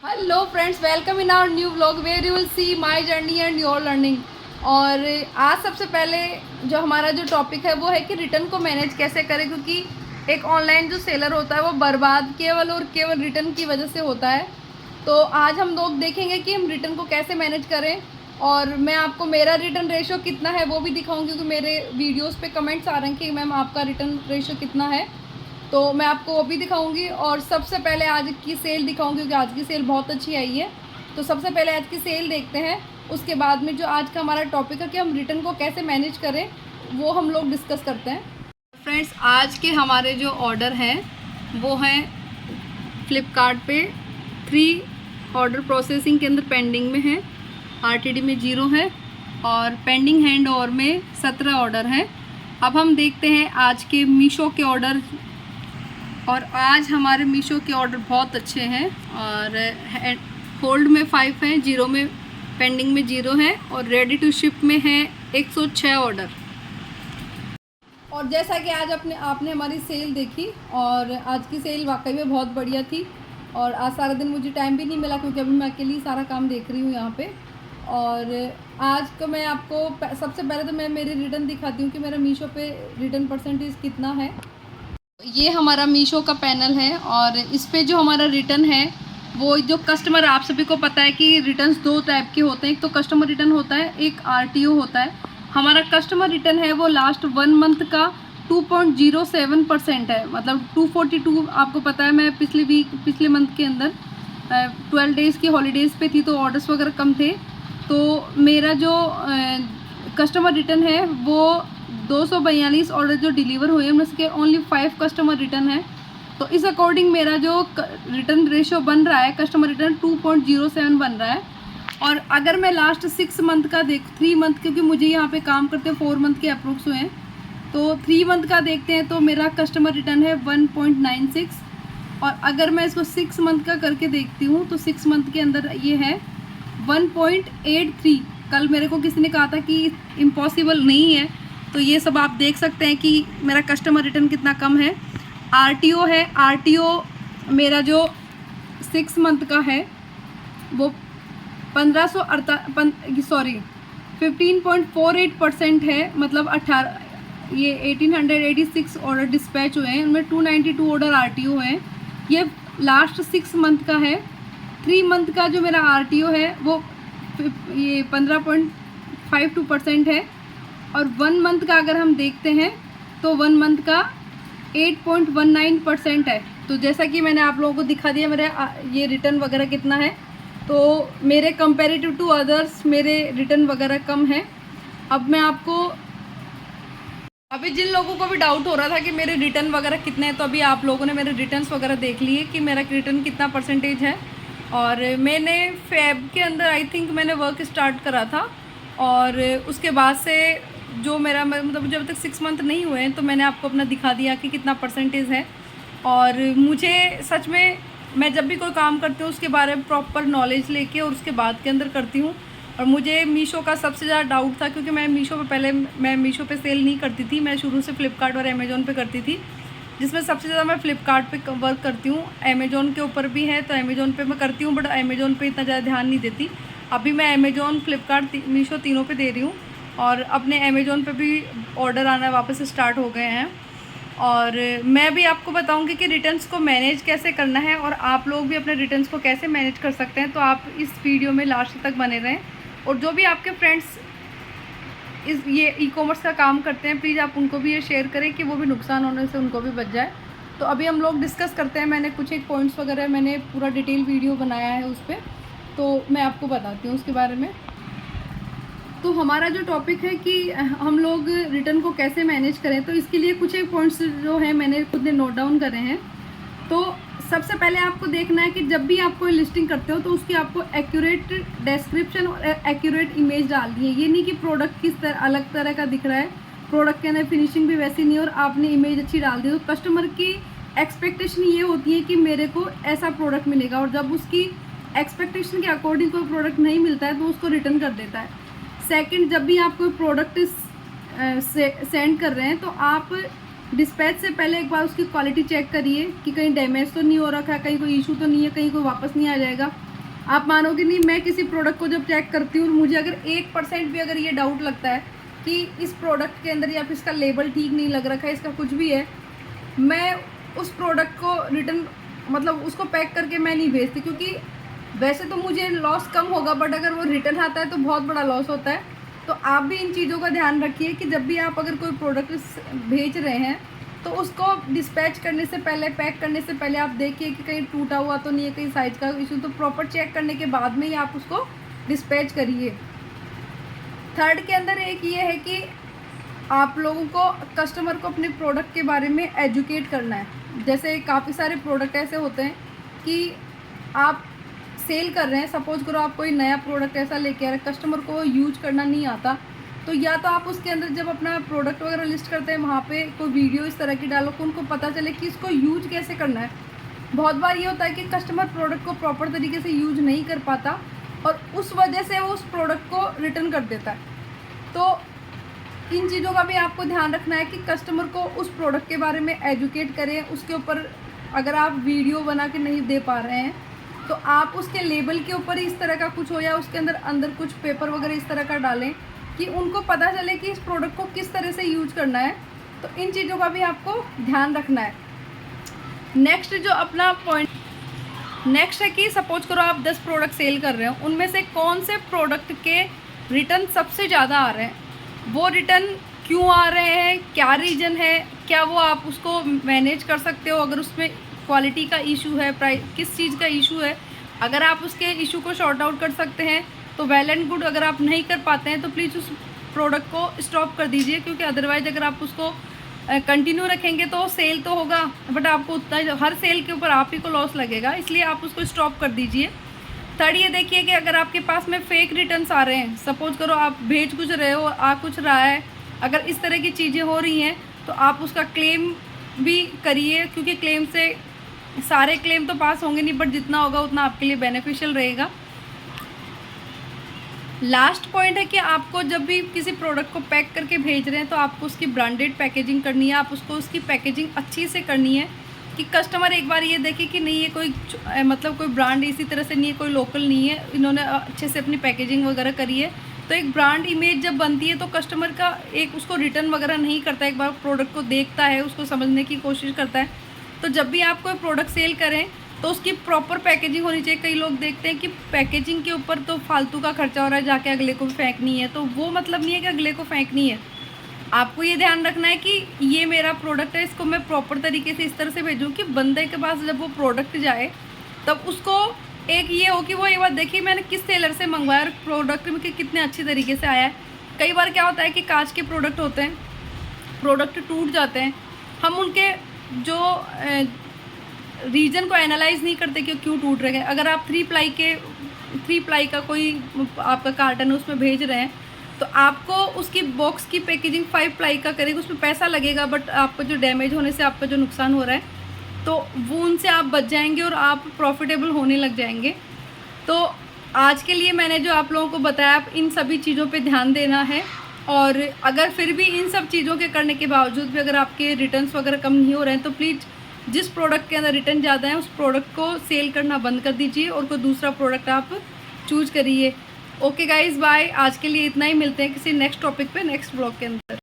Hello friends, welcome in our new vlog where you will see my journey and your learning. और आज सबसे पहले जो हमारा जो टॉपिक है वो है कि रिटर्न को मैनेज कैसे करें, क्योंकि एक ऑनलाइन जो सेलर होता है वो बर्बाद केवल और केवल रिटर्न की वजह से होता है। तो आज हम लोग देखेंगे कि हम रिटर्न को कैसे मैनेज करें, और मैं आपको मेरा रिटर्न रेशो कितना है वो भी दिखाऊंगी, क्योंकि मेरे वीडियोस पे कमेंट्स आ रहे हैं कि मैम आपका रिटर्न रेशो कितना है, तो मैं आपको वो भी दिखाऊंगी। और सबसे पहले आज की सेल दिखाऊंगी, क्योंकि आज की सेल बहुत अच्छी आई है। तो सबसे पहले आज की सेल देखते हैं, उसके बाद में जो आज का हमारा टॉपिक है कि हम रिटर्न को कैसे मैनेज करें वो हम लोग डिस्कस करते हैं। फ्रेंड्स, आज के हमारे जो ऑर्डर हैं वो हैं फ्लिपकार्ट पे 3 ऑर्डर प्रोसेसिंग के अंदर पेंडिंग में है, आरटीडी में 0 है और पेंडिंग हैंड ओवर में 17 ऑर्डर हैं। अब हम देखते हैं आज के मीशो के ऑर्डर। और आज हमारे मीशो के ऑर्डर बहुत अच्छे हैं, और होल्ड में 5 हैं, 0 में पेंडिंग में 0 है और रेडी टू शिप में है 106 ऑर्डर। और जैसा कि आज आपने हमारी सेल देखी, और आज की सेल वाकई में बहुत बढ़िया थी। और आज सारा दिन मुझे टाइम भी नहीं मिला, क्योंकि अभी मैं अकेली सारा काम देख रही हूँ यहाँ पे। और आज को मैं आपको सबसे पहले तो मैं मेरी रिटर्न दिखाती हूँ कि मेरा मीशो पे रिटर्न परसेंटेज कितना है। ये हमारा मीशो का पैनल है, और इस पे जो हमारा रिटर्न है वो जो कस्टमर, आप सभी को पता है कि रिटर्न्स 2 टाइप के होते हैं, एक तो कस्टमर रिटर्न होता है, एक आरटीओ होता है। हमारा कस्टमर रिटर्न है वो लास्ट 1 मंथ का 2.07% है, मतलब 242। आपको पता है मैं पिछले मंथ के अंदर 12 डेज़ की हॉलीडेज़ पे थी, तो ऑर्डर्स वगैरह कम थे। तो मेरा जो कस्टमर रिटर्न है वो 242 ऑर्डर जो डिलीवर हुए हैं, उसके ओनली 5 कस्टमर रिटर्न है। तो इस अकॉर्डिंग मेरा जो रिटर्न रेशियो बन रहा है, कस्टमर रिटर्न 2.07 बन रहा है। और अगर मैं लास्ट 6 मंथ का 3 मंथ, क्योंकि मुझे यहाँ पे काम करते 4 मंथ के अप्रोक्स हुए हैं, तो 3 मंथ का देखते हैं तो मेरा कस्टमर रिटर्न है 1.96। और अगर मैं इसको 6 मंथ का करके देखती हूँ तो 6 मंथ के अंदर ये है 1.83। कल मेरे को किसी ने कहा था कि इम्पॉसिबल नहीं है, तो ये सब आप देख सकते हैं कि मेरा कस्टमर रिटर्न कितना कम है। आरटीओ है, आरटीओ मेरा जो 6 मंथ का है वो 1548% है, मतलब 1886 ऑर्डर डिस्पैच हुए हैं, उनमें 292 ऑर्डर आरटीओ हैं। ये लास्ट 6 मंथ का है। 3 मंथ का जो मेरा आरटीओ है वो ये 15.52% है। और 1 मंथ का अगर हम देखते हैं तो 1 मंथ का 8.19% है। तो जैसा कि मैंने आप लोगों को दिखा दिया मेरा ये रिटर्न वगैरह कितना है, तो मेरे कंपैरेटिव टू अदर्स मेरे रिटर्न वगैरह कम है। अब मैं आपको, अभी जिन लोगों को भी डाउट हो रहा था कि मेरे रिटर्न वगैरह कितने हैं, तो अभी आप लोगों ने मेरे रिटर्न्स वगैरह देख लिए कि मेरा रिटर्न कितना परसेंटेज है। और मैंने फेब के अंदर आई थिंक मैंने वर्क स्टार्ट करा था, और उसके बाद से जो मेरा, मतलब जब तक 6 मंथ नहीं हुए हैं तो मैंने आपको अपना दिखा दिया कि कितना परसेंटेज है। और मुझे सच में, मैं जब भी कोई काम करती हूँ उसके बारे में प्रॉपर नॉलेज लेके और उसके बाद के अंदर करती हूँ। और मुझे मीशो का सबसे ज़्यादा डाउट था, क्योंकि मैं मीशो पे पहले मैं मीशो पे सेल नहीं करती थी, मैं शुरू से फ्लिपकार्ट और अमेज़ोन पे करती थी, जिसमें सबसे ज़्यादा मैं फ्लिपकार्ट पे वर्क करती हूँ। अमेज़ोन के ऊपर भी है तो अमेज़ोन पे मैं करती हूँ, बट अमेज़ोन पे इतना ज़्यादा ध्यान नहीं देती। अभी मैं अमेज़ोन, फ्लिपकार्ट, मीशो तीनों पे दे रही हूँ, और अपने अमेज़ोन पे भी ऑर्डर आना वापस स्टार्ट हो गए हैं। और मैं भी आपको बताऊंगी कि रिटर्न्स को मैनेज कैसे करना है, और आप लोग भी अपने रिटर्न्स को कैसे मैनेज कर सकते हैं। तो आप इस वीडियो में लास्ट तक बने रहें। और जो भी आपके फ्रेंड्स ये ई-कॉमर्स का काम करते हैं, प्लीज़ आप उनको भी ये शेयर करें कि वो भी नुकसान होने से उनको भी बच जाए। तो अभी हम लोग डिस्कस करते हैं। मैंने कुछ एक पॉइंट्स वगैरह, मैंने पूरा डिटेल वीडियो बनाया है उस पर, तो मैं आपको बताती हूँ उसके बारे में। तो हमारा जो टॉपिक है कि हम लोग रिटर्न को कैसे मैनेज करें, तो इसके लिए कुछ एक पॉइंट्स जो है मैंने खुद ने नोट डाउन करे हैं। तो सबसे पहले आपको देखना है कि जब भी आप कोई लिस्टिंग करते हो तो उसकी आपको एक्यूरेट डिस्क्रिप्शन और एक्यूरेट इमेज डालनी है। ये नहीं कि प्रोडक्ट किस तरह अलग तरह का दिख रहा है, प्रोडक्ट के अंदर फिनिशिंग भी वैसी नहीं है और आपने इमेज अच्छी डाल दी, तो कस्टमर की एक्सपेक्टेशन ये होती है कि मेरे को ऐसा प्रोडक्ट मिलेगा, और जब उसकी एक्सपेक्टेशन के अकॉर्डिंग कोई प्रोडक्ट नहीं मिलता है तो उसको रिटर्न कर देता है। सेकंड, जब भी आप कोई प्रोडक्ट सेंड कर रहे हैं तो आप डिस्पैच से पहले एक बार उसकी क्वालिटी चेक करिए कि कहीं डैमेज तो नहीं हो रखा है, कहीं कोई इशू तो नहीं है, कहीं कोई वापस नहीं आ जाएगा। आप मानोगे नहीं, मैं किसी प्रोडक्ट को जब चेक करती हूँ, मुझे अगर 1% भी अगर ये डाउट लगता है कि इस प्रोडक्ट के अंदर या फिर इसका लेबल ठीक नहीं लग रखा है, इसका कुछ भी है, मैं उस प्रोडक्ट को रिटर्न मतलब उसको पैक करके मैं नहीं भेजती, क्योंकि वैसे तो मुझे लॉस कम होगा, बट अगर वो रिटर्न आता है तो बहुत बड़ा लॉस होता है। तो आप भी इन चीज़ों का ध्यान रखिए कि जब भी आप अगर कोई प्रोडक्ट भेज रहे हैं तो उसको डिस्पैच करने से पहले, पैक करने से पहले आप देखिए कि कहीं टूटा हुआ तो नहीं है, कहीं साइज का इशू, तो प्रॉपर चेक करने के बाद में ही आप उसको डिस्पैच करिए। थर्ड के अंदर एक ये है कि आप लोगों को कस्टमर को अपने प्रोडक्ट के बारे में एजुकेट करना है। जैसे काफ़ी सारे प्रोडक्ट ऐसे होते हैं कि आप सेल कर रहे हैं, सपोज करो आप कोई नया प्रोडक्ट ऐसा लेके आ रहे हैं, कस्टमर को यूज करना नहीं आता, तो या तो आप उसके अंदर जब अपना प्रोडक्ट वगैरह लिस्ट करते हैं वहाँ पे कोई वीडियो इस तरह की डालो कि उनको पता चले कि इसको यूज कैसे करना है। बहुत बार ये होता है कि कस्टमर प्रोडक्ट को प्रॉपर तरीके से यूज नहीं कर पाता और उस वजह से वो उस प्रोडक्ट को रिटर्न कर देता है। तो इन चीज़ों का भी आपको ध्यान रखना है कि कस्टमर को उस प्रोडक्ट के बारे में एजुकेट करें। उसके ऊपर अगर आप वीडियो बना के नहीं दे पा रहे हैं तो आप उसके लेबल के ऊपर इस तरह का कुछ हो या उसके अंदर कुछ पेपर वगैरह इस तरह का डालें कि उनको पता चले कि इस प्रोडक्ट को किस तरह से यूज करना है। तो इन चीज़ों का भी आपको ध्यान रखना है। नेक्स्ट जो अपना पॉइंट नेक्स्ट है कि सपोज करो आप 10 प्रोडक्ट सेल कर रहे हो, उनमें से कौन से प्रोडक्ट के रिटर्न सबसे ज़्यादा आ रहे हैं, वो रिटर्न क्यों आ रहे हैं, क्या रीज़न है, क्या वो आप उसको मैनेज कर सकते हो, अगर उसमें क्वालिटी का इशू है, प्राइस किस चीज़ का इशू है, अगर आप उसके इशू को शॉर्ट आउट कर सकते हैं तो वेल एंड गुड। अगर आप नहीं कर पाते हैं तो प्लीज़ उस प्रोडक्ट को स्टॉप कर दीजिए, क्योंकि अदरवाइज़ अगर आप उसको कंटिन्यू रखेंगे तो सेल तो होगा बट आपको उतना, हर सेल के ऊपर आप ही को लॉस लगेगा, इसलिए आप उसको स्टॉप कर दीजिए। थर्ड ये देखिए कि अगर आपके पास में फेक रिटर्न्स आ रहे हैं, सपोज करो आप भेज कुछ रहे हो, आ कुछ रहा है, अगर इस तरह की चीज़ें हो रही हैं तो आप उसका क्लेम भी करिए, क्योंकि क्लेम से सारे क्लेम तो पास होंगे नहीं, बट जितना होगा उतना आपके लिए बेनिफिशियल रहेगा। लास्ट पॉइंट है कि आपको जब भी किसी प्रोडक्ट को पैक करके भेज रहे हैं तो आपको उसकी ब्रांडेड पैकेजिंग करनी है, आप उसको उसकी पैकेजिंग अच्छी से करनी है कि कस्टमर एक बार ये देखे कि नहीं ये कोई मतलब कोई ब्रांड इसी तरह से नहीं है, कोई लोकल नहीं है, इन्होंने अच्छे से अपनी पैकेजिंग वगैरह करी है। तो एक ब्रांड इमेज जब बनती है तो कस्टमर का एक उसको रिटर्न वगैरह नहीं करता, एक बार प्रोडक्ट को देखता है, उसको समझने की कोशिश करता है। तो जब भी आप कोई प्रोडक्ट सेल करें तो उसकी प्रॉपर पैकेजिंग होनी चाहिए। कई लोग देखते हैं कि पैकेजिंग के ऊपर तो फालतू का खर्चा हो रहा है, जाके अगले को फेंकनी है, तो वो मतलब नहीं है कि अगले को फेंकनी है। आपको ये ध्यान रखना है कि ये मेरा प्रोडक्ट है, इसको मैं प्रॉपर तरीके से इस तरह से भेजूँ कि बंदे के पास जब वो प्रोडक्ट जाए तब उसको एक ये हो कि वो एक बार देखिए मैंने किस टेलर से मंगवाया और प्रोडक्ट में कितने अच्छी तरीके से आया है। कई बार क्या होता है कि कांच के प्रोडक्ट होते हैं, प्रोडक्ट टूट जाते हैं, हम उनके जो रीज़न को एनालाइज नहीं करते कि क्यों टूट रहे हैं। अगर आप 3 प्लाई का कोई आपका कार्टन है उसमें भेज रहे हैं तो आपको उसकी बॉक्स की पैकेजिंग 5 प्लाई का करेगी, उसमें पैसा लगेगा बट आपका जो डैमेज होने से आपका जो नुकसान हो रहा है तो वो उनसे आप बच जाएंगे और आप प्रॉफिटेबल होने लग जाएंगे। तो आज के लिए मैंने जो आप लोगों को बताया, आप इन सभी चीज़ों पे ध्यान देना है। और अगर फिर भी इन सब चीज़ों के करने के बावजूद भी अगर आपके रिटर्न्स वगैरह कम नहीं हो रहे हैं तो प्लीज़ जिस प्रोडक्ट के अंदर रिटर्न ज़्यादा है उस प्रोडक्ट को सेल करना बंद कर दीजिए और कोई दूसरा प्रोडक्ट आप चूज करिए। Okay guys, bye. आज के लिए इतना ही, मिलते हैं किसी नेक्स्ट टॉपिक पे नेक्स्ट ब्लॉग के अंदर।